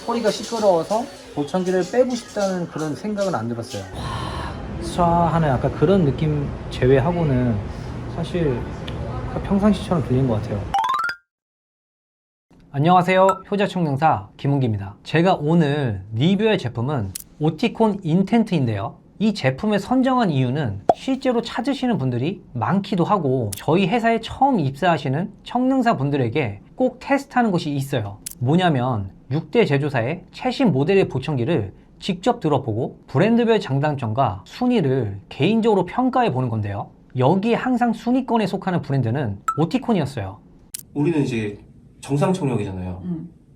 소리가 시끄러워서 보청기를 빼고 싶다는 그런 생각은 안 들었어요. 쏴 하는 약간 그런 느낌 제외하고는 사실 평상시처럼 들리는 것 같아요. 안녕하세요, 효자총명사 김은기입니다. 제가 오늘 리뷰할 제품은 오티콘 인텐트인데요, 이 제품을 선정한 이유는 실제로 찾으시는 분들이 많기도 하고 저희 회사에 처음 입사하시는 청능사 분들에게 꼭 테스트하는 것이 있어요. 뭐냐면 6대 제조사의 최신 모델의 보청기를 직접 들어보고 브랜드별 장단점과 순위를 개인적으로 평가해 보는 건데요, 여기에 항상 순위권에 속하는 브랜드는 오티콘이었어요. 우리는 이제 정상 청력이잖아요.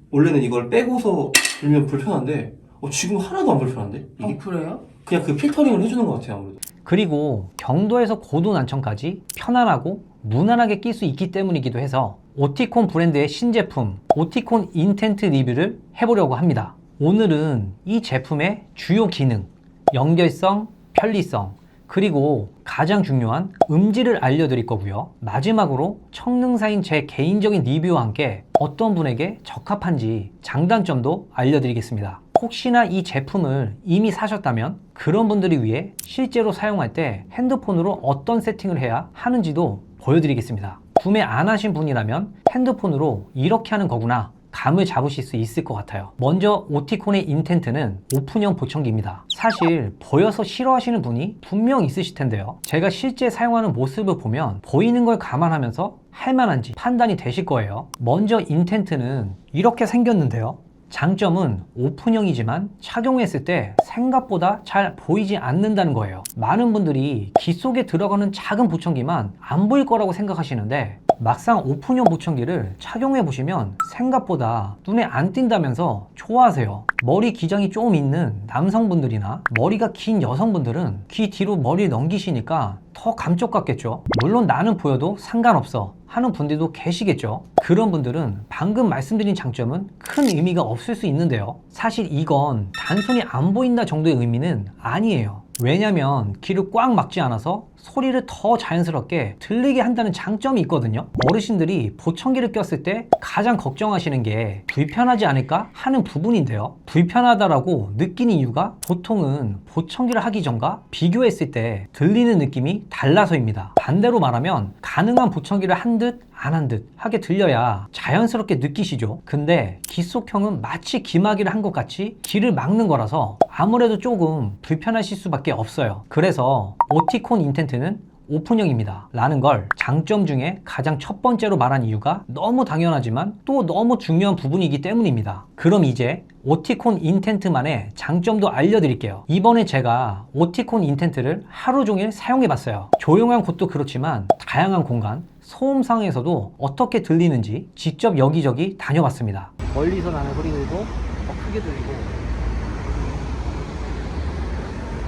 원래는 이걸 빼고서 들면 불편한데 지금 하나도 안 불편한데? 이게 그래요? 그냥 그 필터링을 해주는 것 같아요, 아무래도. 그리고 경도에서 고도 난청까지 편안하고 무난하게 낄 수 있기 때문이기도 해서 오티콘 브랜드의 신제품 오티콘 인텐트 리뷰를 해보려고 합니다. 오늘은 이 제품의 주요 기능, 연결성, 편리성, 그리고 가장 중요한 음질을 알려드릴 거고요. 마지막으로 청능사인 제 개인적인 리뷰와 함께 어떤 분에게 적합한지 장단점도 알려드리겠습니다. 혹시나 이 제품을 이미 사셨다면 그런 분들을 위해 실제로 사용할 때 핸드폰으로 어떤 세팅을 해야 하는지도 보여드리겠습니다. 구매 안 하신 분이라면 핸드폰으로 이렇게 하는 거구나 감을 잡으실 수 있을 것 같아요. 먼저 오티콘의 인텐트는 오픈형 보청기입니다. 사실 보여서 싫어하시는 분이 분명 있으실 텐데요, 제가 실제 사용하는 모습을 보면 보이는 걸 감안하면서 할만한지 판단이 되실 거예요. 먼저 인텐트는 이렇게 생겼는데요, 장점은 오픈형이지만 착용했을 때 생각보다 잘 보이지 않는다는 거예요. 많은 분들이 귀 속에 들어가는 작은 보청기만 안 보일 거라고 생각하시는데 막상 오픈형 보청기를 착용해 보시면 생각보다 눈에 안 띈다면서 좋아하세요. 머리 기장이 좀 있는 남성분들이나 머리가 긴 여성분들은 귀 뒤로 머리를 넘기시니까 더 감쪽 같겠죠. 물론 나는 보여도 상관없어 하는 분들도 계시겠죠. 그런 분들은 방금 말씀드린 장점은 큰 의미가 없을 수 있는데요, 사실 이건 단순히 안 보인다 정도의 의미는 아니에요. 왜냐면 귀를 꽉 막지 않아서 소리를 더 자연스럽게 들리게 한다는 장점이 있거든요. 어르신들이 보청기를 꼈을 때 가장 걱정하시는 게 불편하지 않을까 하는 부분인데요, 불편하다라고 느끼는 이유가 보통은 보청기를 하기 전과 비교했을 때 들리는 느낌이 달라서입니다. 반대로 말하면 가능한 보청기를 한 듯 안 한 듯 하게 들려야 자연스럽게 느끼시죠. 근데 귀속형은 마치 귀마개를 한 것 같이 귀를 막는 거라서 아무래도 조금 불편하실 수밖에 없어요. 그래서 오티콘 인텐트는 오픈형입니다 라는 걸 장점 중에 가장 첫 번째로 말한 이유가 너무 당연하지만 또 너무 중요한 부분이기 때문입니다. 그럼 이제 오티콘 인텐트만의 장점도 알려드릴게요. 이번에 제가 오티콘 인텐트를 하루 종일 사용해 봤어요. 조용한 곳도 그렇지만 다양한 공간, 소음상에서도 어떻게 들리는지 직접 여기저기 다녀봤습니다. 멀리서 나는 소리들도 더 크게 들리고,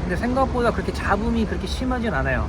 근데 생각보다 그렇게 잡음이 그렇게 심하진 않아요.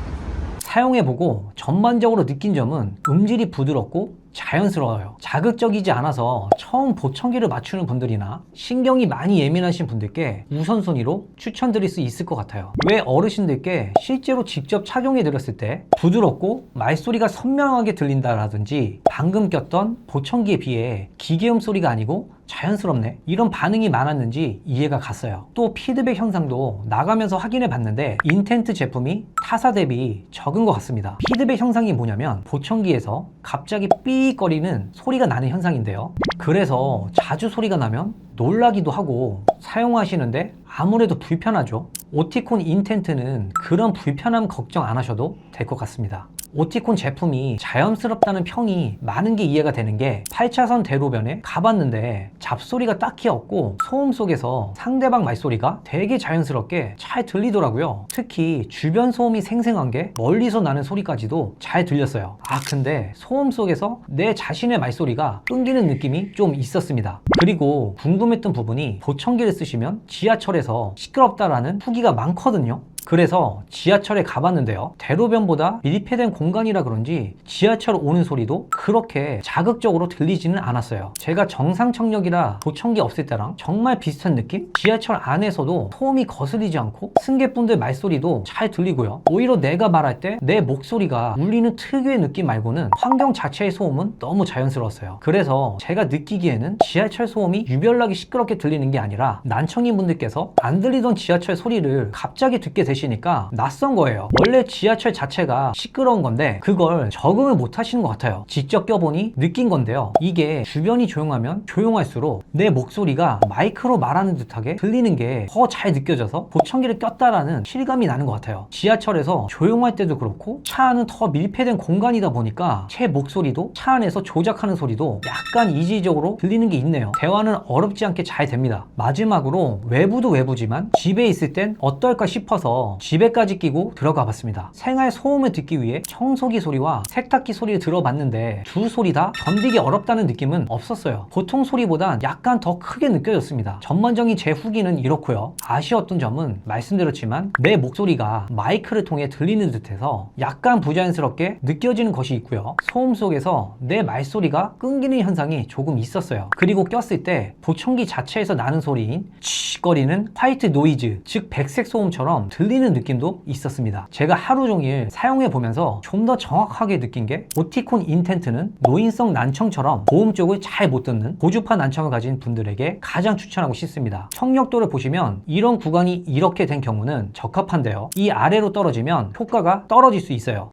사용해보고 전반적으로 느낀 점은 음질이 부드럽고 자연스러워요. 자극적이지 않아서 처음 보청기를 맞추는 분들이나 신경이 많이 예민하신 분들께 우선순위로 추천드릴 수 있을 것 같아요. 왜 어르신들께 실제로 직접 착용해 드렸을 때 부드럽고 말소리가 선명하게 들린다라든지 방금 꼈던 보청기에 비해 기계음 소리가 아니고 자연스럽네 이런 반응이 많았는지 이해가 갔어요. 또 피드백 현상도 나가면서 확인해 봤는데 인텐트 제품이 타사 대비 적은 것 같습니다. 피드백 현상이 뭐냐면 보청기에서 갑자기 삐거리는 소리가 나는 현상인데요, 그래서 자주 소리가 나면 놀라기도 하고 사용하시는데 아무래도 불편하죠. 오티콘 인텐트는 그런 불편함 걱정 안 하셔도 될 것 같습니다. 오티콘 제품이 자연스럽다는 평이 많은 게 이해가 되는 게 8차선 대로변에 가봤는데 잡소리가 딱히 없고 소음 속에서 상대방 말소리가 되게 자연스럽게 잘 들리더라고요. 특히 주변 소음이 생생한 게 멀리서 나는 소리까지도 잘 들렸어요. 근데 소음 속에서 내 자신의 말소리가 끊기는 느낌이 좀 있었습니다. 그리고 궁금했던 부분이 보청기를 쓰시면 지하철에서 시끄럽다라는 후기가 많거든요. 그래서 지하철에 가봤는데요. 대로변보다 밀폐된 공간이라 그런지 지하철 오는 소리도 그렇게 자극적으로 들리지는 않았어요. 제가 정상청력이라 보청기 없을 때랑 정말 비슷한 느낌? 지하철 안에서도 소음이 거슬리지 않고 승객분들 말소리도 잘 들리고요. 오히려 내가 말할 때 내 목소리가 울리는 특유의 느낌 말고는 환경 자체의 소음은 너무 자연스러웠어요. 그래서 제가 느끼기에는 지하철 소음이 유별나게 시끄럽게 들리는 게 아니라 난청인 분들께서 안 들리던 지하철 소리를 갑자기 듣게 되시니까 낯선 거예요. 원래 지하철 자체가 시끄러운 건데 그걸 적응을 못 하시는 것 같아요. 직접 껴보니 느낀 건데요. 이게 주변이 조용하면 조용할수록 내 목소리가 마이크로 말하는 듯하게 들리는 게 더 잘 느껴져서 보청기를 꼈다라는 실감이 나는 것 같아요. 지하철에서 조용할 때도 그렇고 차 안은 더 밀폐된 공간이다 보니까 제 목소리도 차 안에서 조작하는 소리도 약간 이질적으로 들리는 게 있네요. 대화는 어렵지 않게 잘 됩니다. 마지막으로 외부도 외부지만 집에 있을 땐 어떨까 싶어서 집에까지 끼고 들어가 봤습니다. 생활 소음을 듣기 위해 청소기 소리와 세탁기 소리를 들어봤는데 두 소리 다 견디기 어렵다는 느낌은 없었어요. 보통 소리보단 약간 더 크게 느껴졌습니다. 전반적인 제 후기는 이렇고요. 아쉬웠던 점은 말씀드렸지만 내 목소리가 마이크를 통해 들리는 듯해서 약간 부자연스럽게 느껴지는 것이 있고요. 소음 속에서 내 말소리가 끊기는 현상이 조금 있었어요. 그리고 꼈을 때 보청기 자체에서 나는 소리인 치거리는 화이트 노이즈, 즉 백색 소음처럼 들리는 느낌도 있었습니다. 제가 하루 종일 사용해 보면서 좀 더 정확하게 느낀 게 오티콘 인텐트는 노인성 난청처럼 고음 쪽을 잘 못 듣는 고주파 난청을 가진 분들에게 가장 추천하고 싶습니다. 청력도를 보시면 이런 구간이 이렇게 된 경우는 적합한데요. 이 아래로 떨어지면 효과가 떨어질 수 있어요.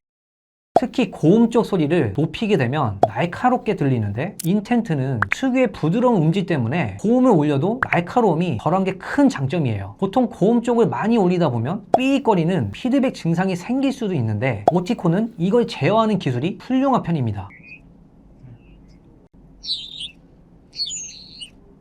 특히 고음 쪽 소리를 높이게 되면 날카롭게 들리는데 인텐트는 특유의 부드러운 음질 때문에 고음을 올려도 날카로움이 덜한 게 큰 장점이에요. 보통 고음 쪽을 많이 올리다 보면 삐익거리는 피드백 증상이 생길 수도 있는데 오티콘은 이걸 제어하는 기술이 훌륭한 편입니다.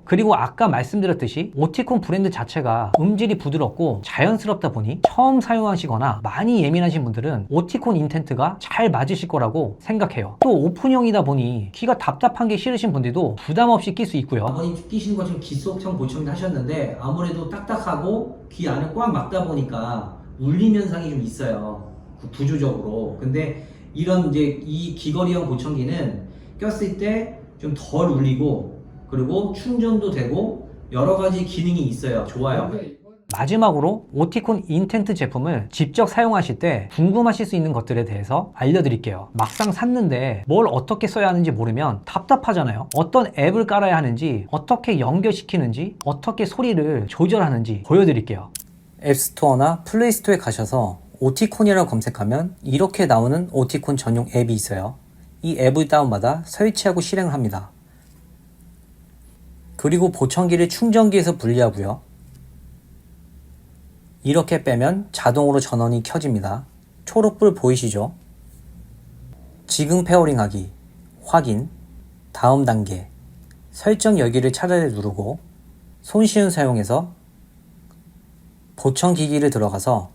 그리고 아까 말씀드렸듯이 오티콘 브랜드 자체가 음질이 부드럽고 자연스럽다 보니 처음 사용하시거나 많이 예민하신 분들은 오티콘 인텐트가 잘 맞으실 거라고 생각해요. 또 오픈형이다 보니 귀가 답답한 게 싫으신 분들도 부담 없이 낄 수 있고요. 아버님 끼시는 것처럼 기속형 보청기 하셨는데 아무래도 딱딱하고 귀 안을 꽉 막다 보니까 울림 현상이 좀 있어요. 구조적으로. 근데 이런 이제 이 귀걸이형 보청기는 꼈을 때 좀 덜 울리고 그리고 충전도 되고 여러 가지 기능이 있어요. 좋아요. 마지막으로 오티콘 인텐트 제품을 직접 사용하실 때 궁금하실 수 있는 것들에 대해서 알려드릴게요. 막상 샀는데 뭘 어떻게 써야 하는지 모르면 답답하잖아요. 어떤 앱을 깔아야 하는지, 어떻게 연결시키는지, 어떻게 소리를 조절하는지 보여드릴게요. 앱스토어나 플레이스토어에 가셔서 오티콘이라고 검색하면 이렇게 나오는 오티콘 전용 앱이 있어요. 이 앱을 다운받아 설치하고 실행을 합니다. 그리고 보청기를 충전기에서 분리하고요. 이렇게 빼면 자동으로 전원이 켜집니다. 초록불 보이시죠? 지금 페어링하기, 확인, 다음 단계, 설정 여기를 차례를 누르고 손쉬운 사용해서 보청기기를 들어가서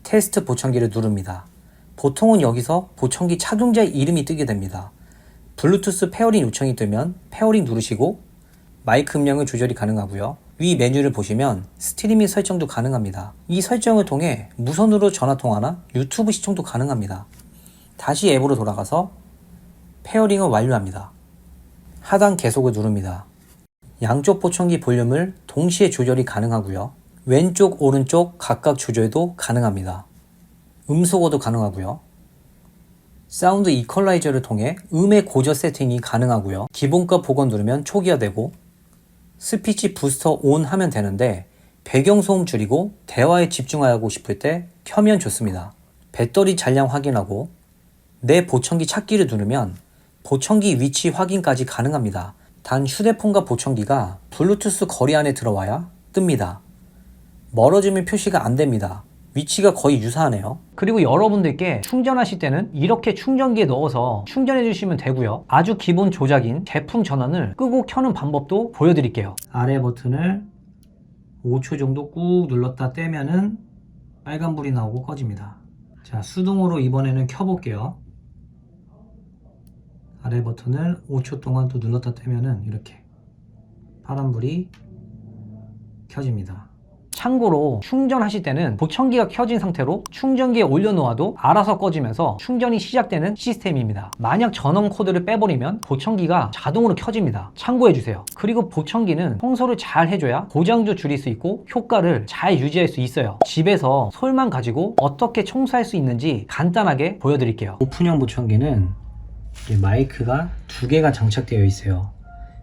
테스트 보청기를 누릅니다. 보통은 여기서 보청기 착용자의 이름이 뜨게 됩니다. 블루투스 페어링 요청이 뜨면 페어링 누르시고 마이크 음량을 조절이 가능하고요. 위 메뉴를 보시면 스트리밍 설정도 가능합니다. 이 설정을 통해 무선으로 전화통화나 유튜브 시청도 가능합니다. 다시 앱으로 돌아가서 페어링을 완료합니다. 하단 계속을 누릅니다. 양쪽 보청기 볼륨을 동시에 조절이 가능하고요. 왼쪽, 오른쪽 각각 조절도 가능합니다. 음소거도 가능하고요. 사운드 이퀄라이저를 통해 음의 고저 세팅이 가능하고요. 기본값 복원 누르면 초기화되고 스피치 부스터 온 하면 되는데 배경소음 줄이고 대화에 집중하고 싶을 때 켜면 좋습니다. 배터리 잔량 확인하고 내 보청기 찾기를 누르면 보청기 위치 확인까지 가능합니다. 단 휴대폰과 보청기가 블루투스 거리 안에 들어와야 뜹니다. 멀어지면 표시가 안 됩니다. 위치가 거의 유사하네요. 그리고 여러분들께 충전하실 때는 이렇게 충전기에 넣어서 충전해 주시면 되고요. 아주 기본 조작인 제품 전원을 끄고 켜는 방법도 보여드릴게요. 아래 버튼을 5초 정도 꾹 눌렀다 떼면은 빨간불이 나오고 꺼집니다. 자, 수동으로 이번에는 켜볼게요. 아래 버튼을 5초 동안 또 눌렀다 떼면은 이렇게 파란불이 켜집니다. 참고로 충전하실 때는 보청기가 켜진 상태로 충전기에 올려놓아도 알아서 꺼지면서 충전이 시작되는 시스템입니다. 만약 전원 코드를 빼버리면 보청기가 자동으로 켜집니다. 참고해주세요. 그리고 보청기는 청소를 잘 해줘야 고장도 줄일 수 있고 효과를 잘 유지할 수 있어요. 집에서 솔만 가지고 어떻게 청소할 수 있는지 간단하게 보여드릴게요. 오픈형 보청기는 마이크가 2개가 장착되어 있어요.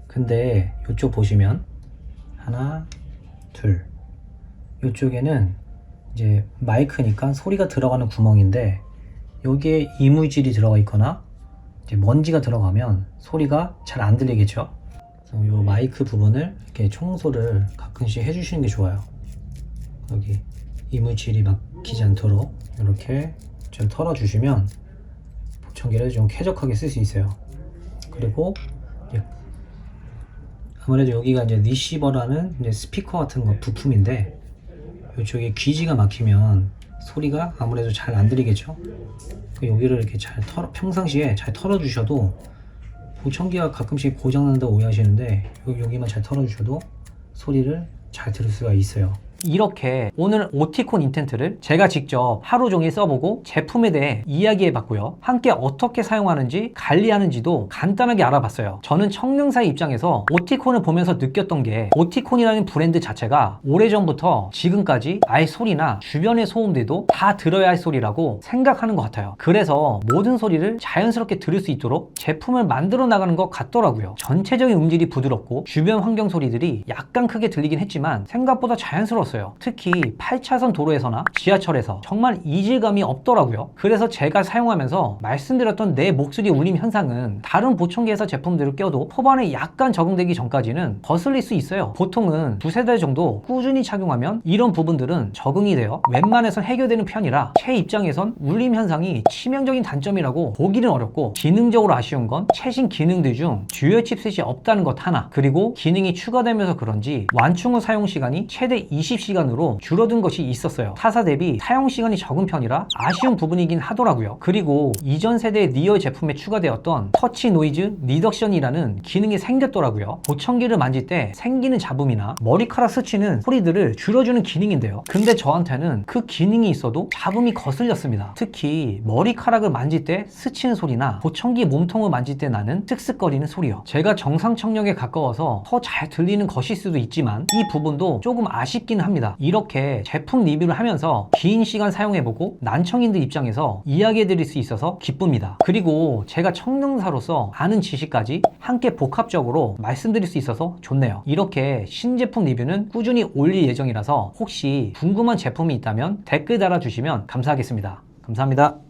근데 이쪽 보시면 하나, 둘, 이쪽에는 이제 마이크니까 소리가 들어가는 구멍인데 여기에 이물질이 들어가 있거나 이제 먼지가 들어가면 소리가 잘 안 들리겠죠. 그래서 이 마이크 부분을 이렇게 청소를 가끔씩 해주시는 게 좋아요. 여기 이물질이 막히지 않도록 이렇게 좀 털어주시면 보청기를 좀 쾌적하게 쓸 수 있어요. 그리고 아무래도 여기가 이제 리시버라는 이제 스피커 같은 거 부품인데 이쪽에 귀지가 막히면 소리가 아무래도 잘 안 들리겠죠. 여기를 이렇게 잘 평상시에 잘 털어주셔도 보청기가 가끔씩 고장난다고 오해하시는데 여기만 잘 털어주셔도 소리를 잘 들을 수가 있어요. 이렇게 오늘 오티콘 인텐트를 제가 직접 하루 종일 써보고 제품에 대해 이야기해봤고요. 함께 어떻게 사용하는지 관리하는지도 간단하게 알아봤어요. 저는 청능사의 입장에서 오티콘을 보면서 느꼈던 게 오티콘이라는 브랜드 자체가 오래전부터 지금까지 나의 소리나 주변의 소음들도 다 들어야 할 소리라고 생각하는 것 같아요. 그래서 모든 소리를 자연스럽게 들을 수 있도록 제품을 만들어 나가는 것 같더라고요. 전체적인 음질이 부드럽고 주변 환경 소리들이 약간 크게 들리긴 했지만 생각보다 자연스러웠어요. 특히 8차선 도로에서나 지하철에서 정말 이질감이 없더라고요. 그래서 제가 사용하면서 말씀드렸던 내 목소리 울림 현상은 다른 보청기회사 제품들을 껴도 초반에 약간 적응되기 전까지는 거슬릴 수 있어요. 보통은 2-3달 정도 꾸준히 착용하면 이런 부분들은 적응이 되어 웬만해선 해결되는 편이라 제 입장에선 울림 현상이 치명적인 단점이라고 보기는 어렵고, 기능적으로 아쉬운 건 최신 기능들 중 듀얼 칩셋이 없다는 것 하나, 그리고 기능이 추가되면서 그런지 완충 후 사용 시간이 최대 20시간으로 줄어든 것이 있었어요. 타사 대비 사용 시간이 적은 편이라 아쉬운 부분이긴 하더라고요. 그리고 이전 세대 리얼 제품에 추가되었던 터치 노이즈 리덕션이라는 기능이 생겼더라고요. 보청기를 만질 때 생기는 잡음이나 머리카락 스치는 소리들을 줄여주는 기능인데요. 근데 저한테는 그 기능이 있어도 잡음이 거슬렸습니다. 특히 머리카락을 만질 때 스치는 소리나 보청기 몸통을 만질 때 나는 쓱쓱거리는 소리요. 제가 정상 청력에 가까워서 더 잘 들리는 것일 수도 있지만 이 부분도 조금 아쉽긴 합니다. 이렇게 제품 리뷰를 하면서 긴 시간 사용해보고 난청인들 입장에서 이야기해드릴 수 있어서 기쁩니다. 그리고 제가 청능사로서 아는 지식까지 함께 복합적으로 말씀드릴 수 있어서 좋네요. 이렇게 신제품 리뷰는 꾸준히 올릴 예정이라서 혹시 궁금한 제품이 있다면 댓글 달아주시면 감사하겠습니다. 감사합니다.